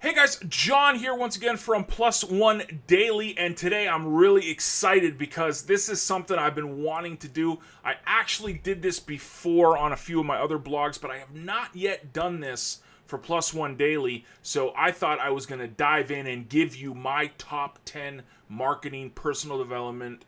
Hey guys, John here once again from Plus1Daily, and today I'm really excited because this is something I've been wanting to do. I actually did this before on a few of my other blogs, but I have not yet done this for Plus1Daily, so I thought I was going to dive in and give you my top 10 marketing, personal development,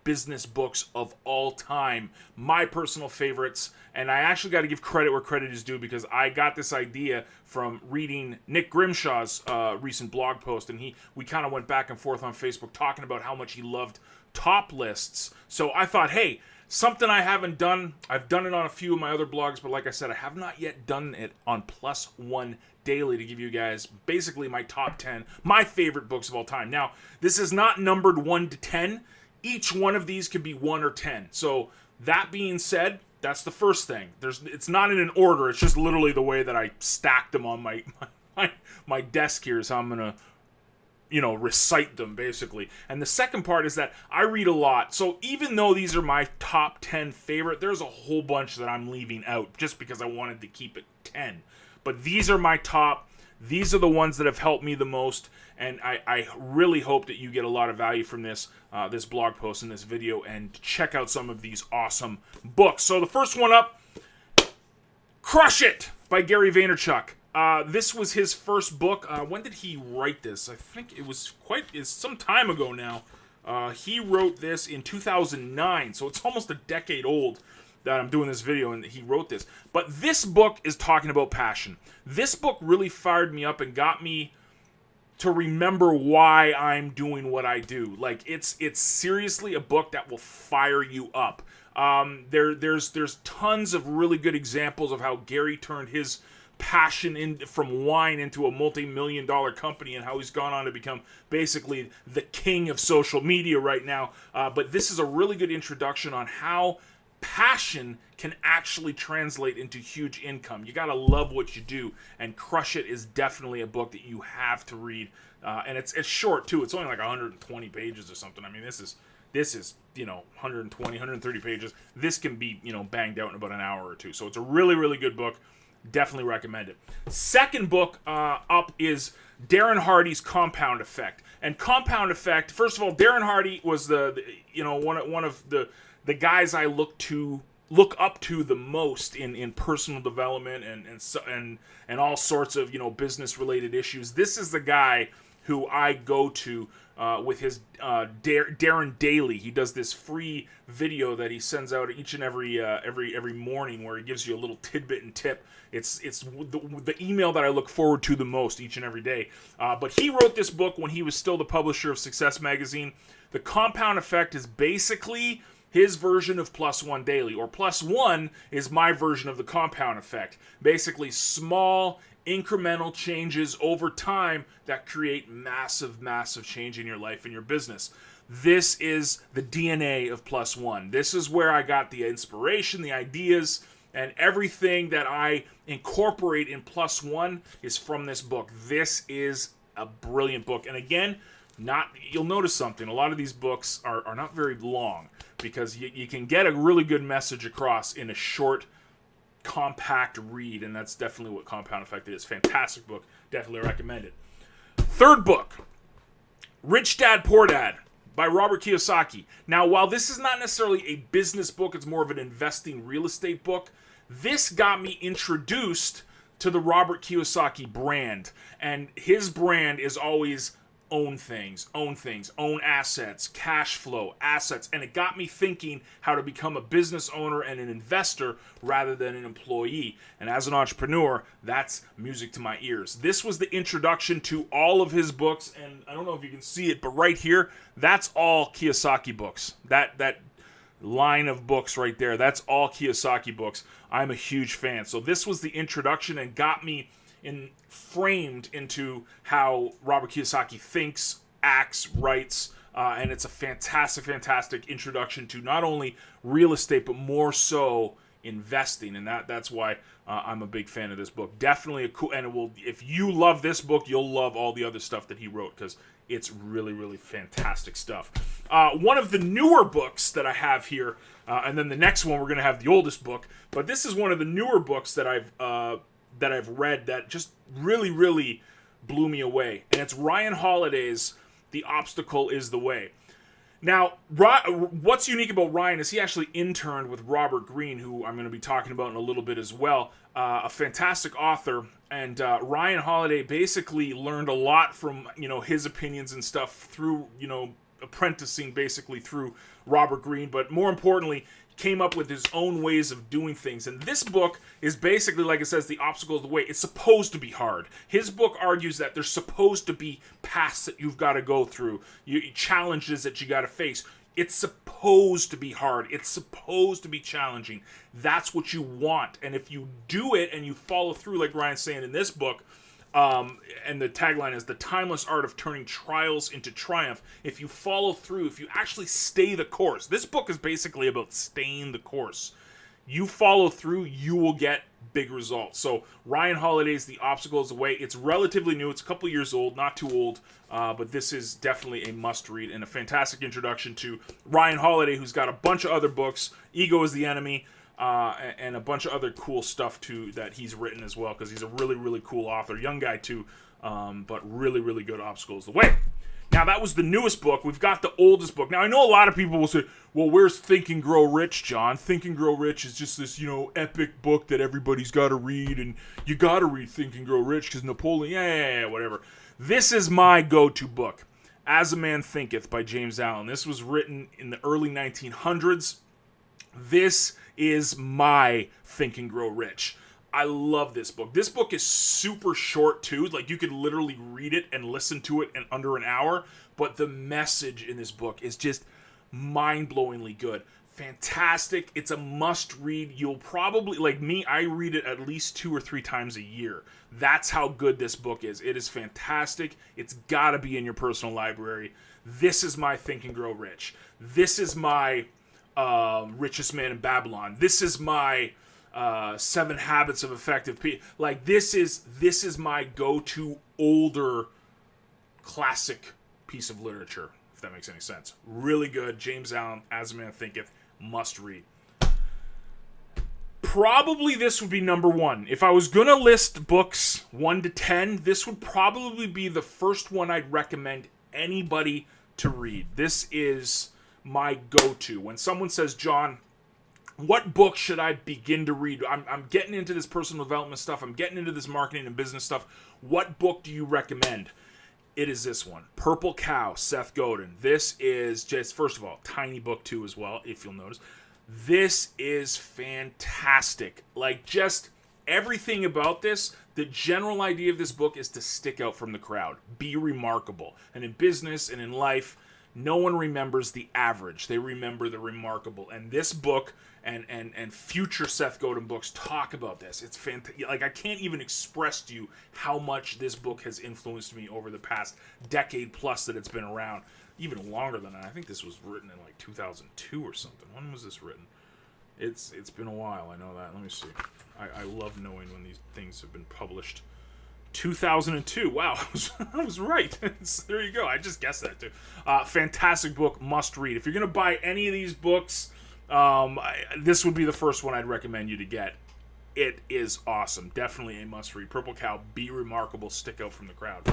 business books of all time, my personal favorites. And I actually got to give credit where credit is due, because I got this idea from reading Nick Grimshaw's recent blog post, and we kind of went back and forth on Facebook talking about how much he loved top lists. So I thought, hey, something I haven't done. I've done it on a few of my other blogs, but like I said, I have not yet done it on Plus1Daily to give you guys basically my top 10, my favorite books of all time. Now, this is not numbered 1 to 10. Each one of these could be 1 or 10. So that being said, that's the first thing. It's not in an order. It's just literally the way that I stacked them on my desk here is how I'm gonna, recite them basically. And the second part is that I read a lot. So even though these are my top 10 favorite, there's a whole bunch that I'm leaving out just because I wanted to keep it 10. But these are my top. These are the ones that have helped me the most, and I really hope that you get a lot of value from this blog post and this video, and check out some of these awesome books. So the first one up, Crush It by Gary Vaynerchuk. This was his first book. When did he write this? I think it's some time ago now. He wrote this in 2009, so it's almost a decade old that I'm doing this video, and he wrote this. But this book is talking about passion. This book really fired me up and got me to remember why I'm doing what I do. Like, it's seriously a book that will fire you up. There's tons of really good examples of how Gary turned his passion from wine into a multi-million-dollar company, and how he's gone on to become basically the king of social media right now. But this is a really good introduction on how passion can actually translate into huge income. You gotta love what you do, and Crush It is definitely a book that you have to read. And it's short too. It's only like 120 pages or something. I mean, this is 120, 130 pages. This can be banged out in about an hour or two. So it's a really, really good book. Definitely recommend it. Second book up is Darren Hardy's Compound Effect. And Compound Effect, first of all, Darren Hardy was one of the guys I look up to the most in personal development and all sorts of business related issues. This is the guy who I go to with his Darren Daily. He does this free video that he sends out each and every morning, where he gives you a little tidbit and tip. It's the email that I look forward to the most each and every day. But he wrote this book when he was still the publisher of Success Magazine. The Compound Effect is basically his version of Plus1Daily, or Plus1 is my version of the Compound Effect. Basically, small, incremental changes over time that create massive, massive change in your life and your business. This is the DNA of Plus1. This is where I got the inspiration, the ideas, and everything that I incorporate in Plus1 is from this book. This is a brilliant book. And again, you'll notice something. A lot of these books are not very long, because you can get a really good message across in a short, compact read, and that's definitely what Compound Effect is. Fantastic book. Definitely recommend it. Third book, Rich Dad, Poor Dad by Robert Kiyosaki. Now, while this is not necessarily a business book, it's more of an investing real estate book, this got me introduced to the Robert Kiyosaki brand. And his brand is always own things, own assets, cash flow, assets. And it got me thinking how to become a business owner and an investor rather than an employee. And as an entrepreneur, that's music to my ears. This was the introduction to all of his books. And I don't know if you can see it, but right here, that's all Kiyosaki books. That line of books right there, that's all Kiyosaki books. I'm a huge fan. So this was the introduction and got me framed into how Robert Kiyosaki thinks, acts, writes, and it's a fantastic, fantastic introduction to not only real estate, but more so investing, and that's why I'm a big fan of this book. Definitely a cool, and if you love this book, you'll love all the other stuff that he wrote, because it's really, really fantastic stuff. One of the newer books that I have here, and then the next one we're going to have the oldest book, but this is one of the newer books that I've read that just really, really blew me away. And it's Ryan Holiday's The Obstacle is the Way. Now, what's unique about Ryan is he actually interned with Robert Greene, who I'm going to be talking about in a little bit as well, a fantastic author. And Ryan Holiday basically learned a lot from, his opinions and stuff through, apprenticing basically through Robert Greene. But more importantly, came up with his own ways of doing things. And this book is basically, like it says, the obstacle of the way. It's supposed to be hard. His book argues that there's supposed to be paths that you've got to go through, challenges that you got to face. It's supposed to be hard. It's supposed to be challenging. That's what you want. And if you do it and you follow through, like Ryan's saying in this book, and the tagline is the timeless art of turning trials into triumph. If you follow through, if you actually stay the course, this book is basically about staying the course. You follow through, you will get big results. So Ryan Holiday's The Obstacle is the Way. It's relatively new. It's a couple years old, not too old, but this is definitely a must read and a fantastic introduction to Ryan Holiday, who's got a bunch of other books. Ego is the Enemy. And a bunch of other cool stuff too that he's written as well, because he's a really, really cool author, young guy too, but really, really good. Obstacle is the Way. Now that was the newest book. We've got the oldest book. Now I know a lot of people will say, "Well, where's Think and Grow Rich, John? Think and Grow Rich is just this, epic book that everybody's got to read, and you got to read Think and Grow Rich because Napoleon, yeah, whatever." This is my go-to book, As a Man Thinketh by James Allen. This was written in the early 1900s. This is my Think and Grow Rich. I love this book. This book is super short too. Like you could literally read it and listen to it in under an hour. But the message in this book is just mind-blowingly good. Fantastic. It's a must read. You'll probably, like me, I read it at least 2 or 3 times a year. That's how good this book is. It is fantastic. It's got to be in your personal library. This is my Think and Grow Rich. This is my Richest Man in Babylon. This is my 7 Habits of Effective People. Like this is my go-to older classic piece of literature, if that makes any sense. Really good. James Allen, As a Man Thinketh, must read. Probably this would be number 1. If I was gonna list books 1 to 10, this would probably be the first one I'd recommend anybody to read. This is my go-to. When someone says, "John, what book should I begin to read? I'm getting into this personal development stuff. I'm getting into this marketing and business stuff. What book do you recommend?" It is this one, Purple Cow, Seth Godin. This is just, first of all, tiny book too as well, if you'll notice. This is fantastic. Like just everything about this, the general idea of this book is to stick out from the crowd. Be remarkable. And in business and in life, no one remembers the average. They remember the remarkable. And this book and future Seth Godin books talk about this. It's fantastic. Like I can't even express to you how much this book has influenced me over the past decade plus that it's been around. Even longer than that. I think this was written in like 2002 or something. When was this written? It's been a while. I know that. Let me see. I love knowing when these things have been published. 2002. Wow, I was right. There you go. I just guessed that too. Fantastic book, must read. If you're going to buy any of these books, this would be the first one I'd recommend you to get. It is awesome. Definitely a must read. Purple Cow, be remarkable, stick out from the crowd.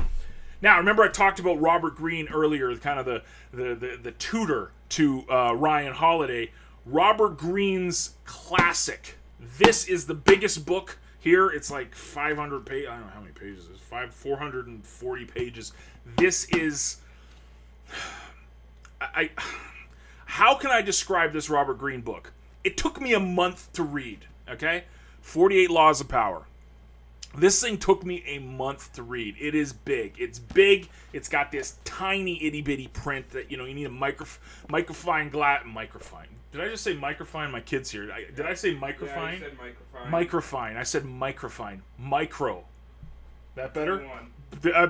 Now, remember I talked about Robert Greene earlier, kind of the tutor to Ryan Holiday. Robert Greene's classic. This is the biggest book here. It's like 500 pages. I don't know how many pages it is. 440 pages. This is... How can I describe this Robert Greene book? It took me a month to read, okay? 48 Laws of Power. This thing took me a month to read. It is big. It's big. It's got this tiny itty-bitty print that, you need a microfine glass... Microfine. Did I just say microfine? My kid's here. Did I say microfine? Yeah, you said microfine. Microfine. I said microfine. Micro. That better?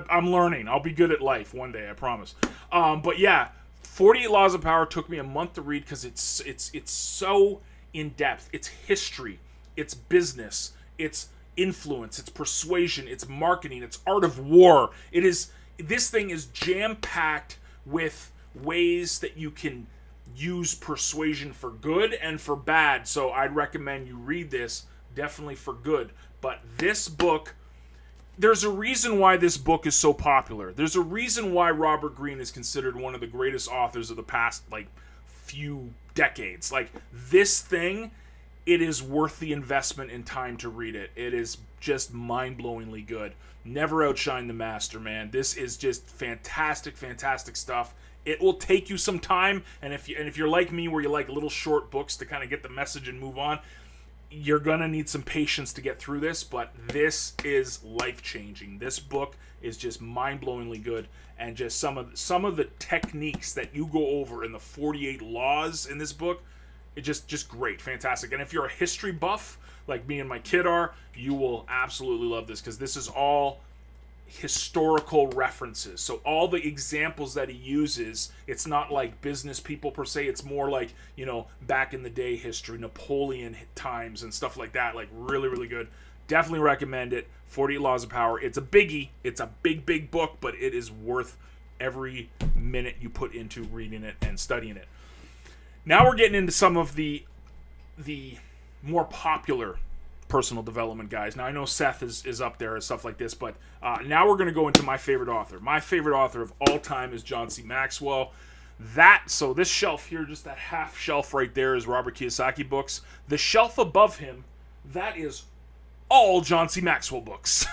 I'm learning. I'll be good at life one day, I promise. But yeah, 48 Laws of Power took me a month to read because it's so in-depth. It's history. It's business. It's influence. It's persuasion. It's marketing. It's art of war. This thing is jam-packed with ways that you can use persuasion for good and for bad. So I'd recommend you read this definitely for good. But this book, there's a reason why this book is so popular. There's a reason why Robert Greene is considered one of the greatest authors of the past, like, few decades. Like, this thing, it is worth the investment in time to read it. It is just mind-blowingly good. Never outshine the master, man. This is just fantastic, fantastic stuff. It will take you some time, and if you're like me, where you like little short books to kind of get the message and move on, you're gonna need some patience to get through this, but this is life-changing. This book is just mind-blowingly good, and just some of the techniques that you go over in the 48 laws in this book, it's just great, fantastic. And if you're a history buff like me and my kid are, you will absolutely love this, because this is all historical references. So all the examples that he uses, it's not like business people per se, it's more like, you know, back in the day history, Napoleon times and stuff like that. Like, really, really good. Definitely recommend it. 48 Laws of Power. It's a biggie. It's a big book, but it is worth every minute you put into reading it and studying it. Now we're getting into some of the more popular personal development guys. Now, I know Seth is up there and stuff like this, but now we're going to go into my favorite author. My favorite author of all time is John C. Maxwell. So this shelf here, just that half shelf right there, is Robert Kiyosaki books. The shelf above him, that is all John C. Maxwell books.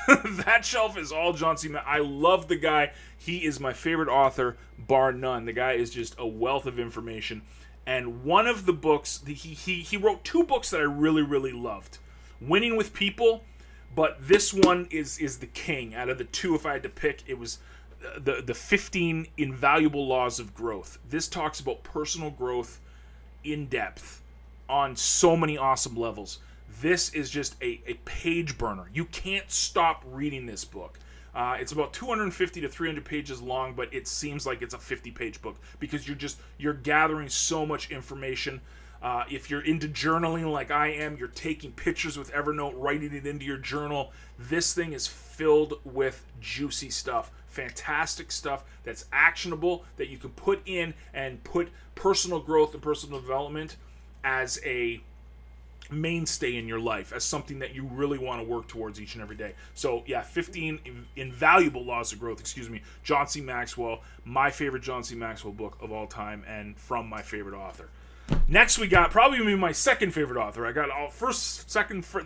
That shelf is all John C. I love the guy. He is my favorite author, bar none. The guy is just a wealth of information. And one of the books, he wrote 2 books that I really, really loved. Winning with People, but this one is the king. Out of the 2, if I had to pick, it was the 15 Invaluable Laws of Growth. This talks about personal growth in depth on so many awesome levels. This is just a page burner. You can't stop reading this book. It's about 250 to 300 pages long, but it seems like it's a 50-page book, because you're gathering so much information. If you're into journaling like I am, you're taking pictures with Evernote, writing it into your journal. This thing is filled with juicy stuff, fantastic stuff that's actionable, that you can put in and put personal growth and personal development as a mainstay in your life, as something that you really want to work towards each and every day. So yeah, 15 Invaluable Laws of Growth, John C. Maxwell, my favorite John C. Maxwell book of all time, and from my favorite author. Next, we got probably my second favorite author. I got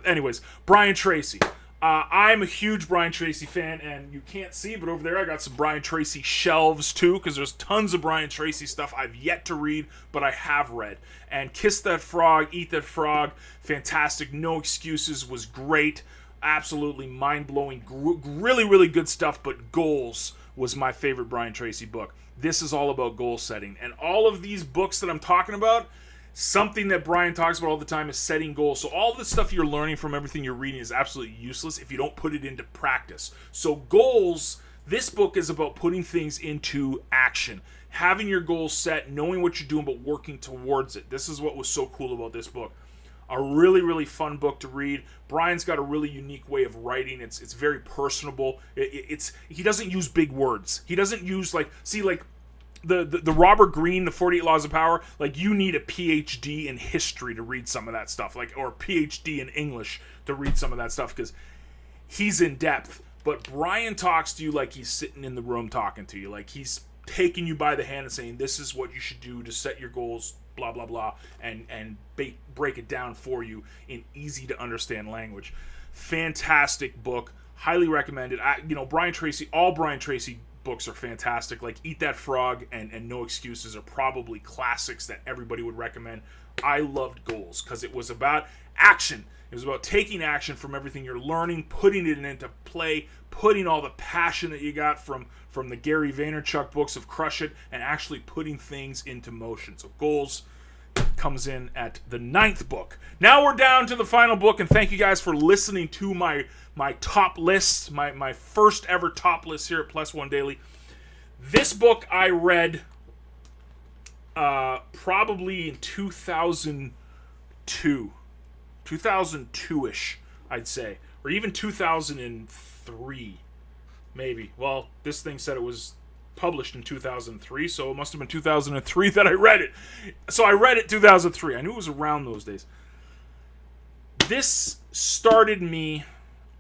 anyways, Brian Tracy. I'm a huge Brian Tracy fan, and you can't see, but over there I got some Brian Tracy shelves too, because there's tons of Brian Tracy stuff I've yet to read, but I have read. And Kiss That Frog, Eat That Frog, fantastic. No Excuses was great. Absolutely mind-blowing. Really, really good stuff, but Goals was my favorite Brian Tracy book. This is all about goal setting. And all of these books that I'm talking about, something that Brian talks about all the time is setting goals. So all the stuff you're learning from everything you're reading is absolutely useless if you don't put it into practice. So goals, this book is about putting things into action. Having your goals set, knowing what you're doing, but working towards it. This is what was so cool about this book. A really, really fun book to read. Brian's got a really unique way of writing. It's very personable. He doesn't use big words. He doesn't use the Robert Greene, the 48 Laws of Power. Like, you need a PhD in history to read some of that stuff, or a PhD in English to read some of that stuff, because he's in depth. But Brian talks to you like he's sitting in the room talking to you, like he's taking you by the hand and saying, this is what you should do to set your goals, blah, blah, blah, and break it down for you in easy to understand language. Fantastic book. Highly recommended. Brian Tracy, all Brian Tracy books are fantastic. Like Eat That Frog and No Excuses are probably classics that everybody would recommend. I loved Goals because it was about action. It was about taking action from everything you're learning, putting it into play, putting all the passion that you got from the Gary Vaynerchuk books of Crush It, and actually putting things into motion. So Goals comes in at the 9th book. Now we're down to the final book, and thank you guys for listening to my top list, my first ever top list here at Plus1Daily. This book I read probably in 2002-ish, I'd say, or even 2003, maybe. Well, this thing said it was published in 2003, so it must have been 2003 that I read it. So I read it 2003. I knew it was around those days. This started me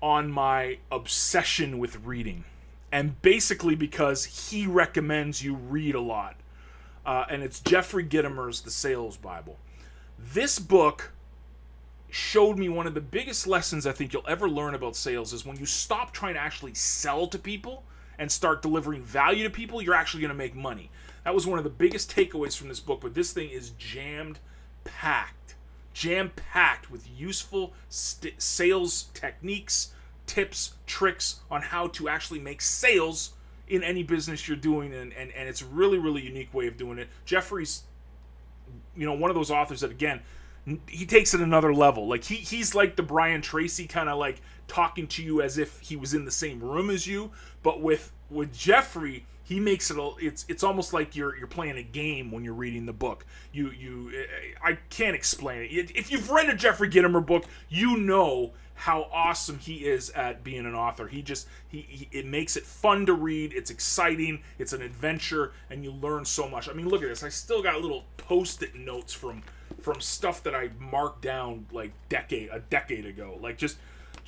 on my obsession with reading. And basically because he recommends you read a lot. And it's Jeffrey Gitomer's The Sales Bible. This book showed me one of the biggest lessons I think you'll ever learn about sales is when you stop trying to actually sell to people and start delivering value to people, you're actually going to make money. That was one of the biggest takeaways from this book, but this thing is jam-packed with useful sales techniques, tips, tricks on how to actually make sales in any business you're doing, and it's a really, really unique way of doing it. Jeffrey's, one of those authors that, again, he takes it another level. Like he's like the Brian Tracy, kind of like talking to you as if he was in the same room as you. But with Jeffrey, he makes it's almost like you're playing a game when you're reading the book. I can't explain it. If you've read a Jeffrey Gitomer book, you know how awesome he is at being an author. It makes it fun to read. It's exciting. It's an adventure, and you learn so much. I mean, look at this. I still got little Post-it notes from stuff that I marked down like a decade ago. Like just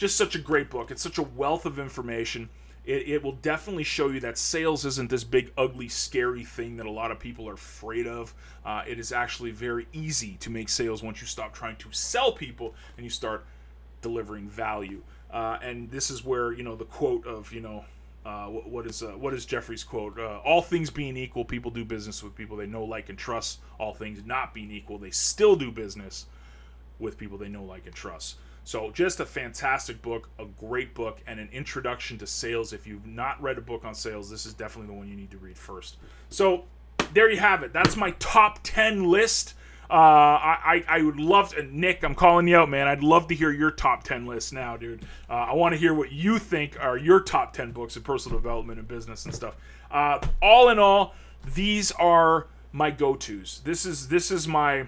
such a great book. It's such a wealth of information. It will definitely show you that sales isn't this big, ugly, scary thing that a lot of people are afraid of. It is actually very easy to make sales once you stop trying to sell people and you start delivering value. And this is where, the quote of, what is Jeffrey's quote? All things being equal, people do business with people they know, like, and trust. All things not being equal, they still do business with people they know, like, and trust. So just a fantastic book, a great book, and an introduction to sales. If you've not read a book on sales, this is definitely the one you need to read first. So there you have it. That's my top 10 list. I would love to, Nick, I'm calling you out, man. I'd love to hear your top 10 list now, dude. I want to hear what you think are your top 10 books in personal development and business and stuff. All in all, these are my go-tos. This is my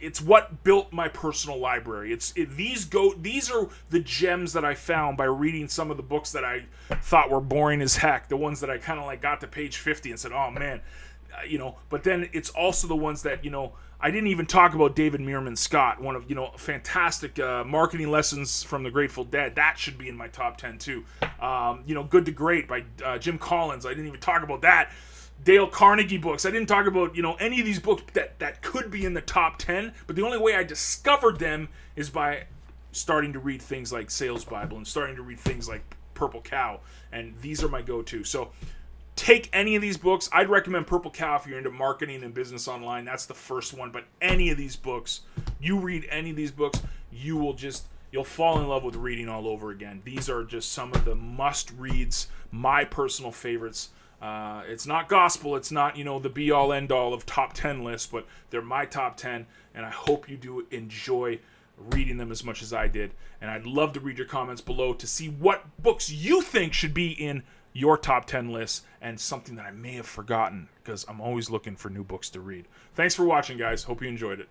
it's what built my personal library. These are the gems that I found by reading some of the books that I thought were boring as heck. The ones that I kind of like got to page 50 and said, oh man, but then it's also the ones that, I didn't even talk about David Meerman Scott, one of, fantastic marketing lessons from the Grateful Dead. That should be in my top 10 too. Good to Great by Jim Collins. I didn't even talk about that. Dale Carnegie books. I didn't talk about, any of these books that could be in the top 10, but the only way I discovered them is by starting to read things like Sales Bible and starting to read things like Purple Cow, and these are my go-to. So take any of these books. I'd recommend Purple Cow if you're into marketing and business online. That's the first one, but any of these books, you read any of these books, you'll fall in love with reading all over again. These are just some of the must-reads, my personal favorites. It's not gospel. It's not, the be-all, end-all of top 10 lists, but they're my top 10, and I hope you do enjoy reading them as much as I did. And I'd love to read your comments below to see what books you think should be in your top 10 lists and something that I may have forgotten, because I'm always looking for new books to read. Thanks for watching, guys. Hope you enjoyed it.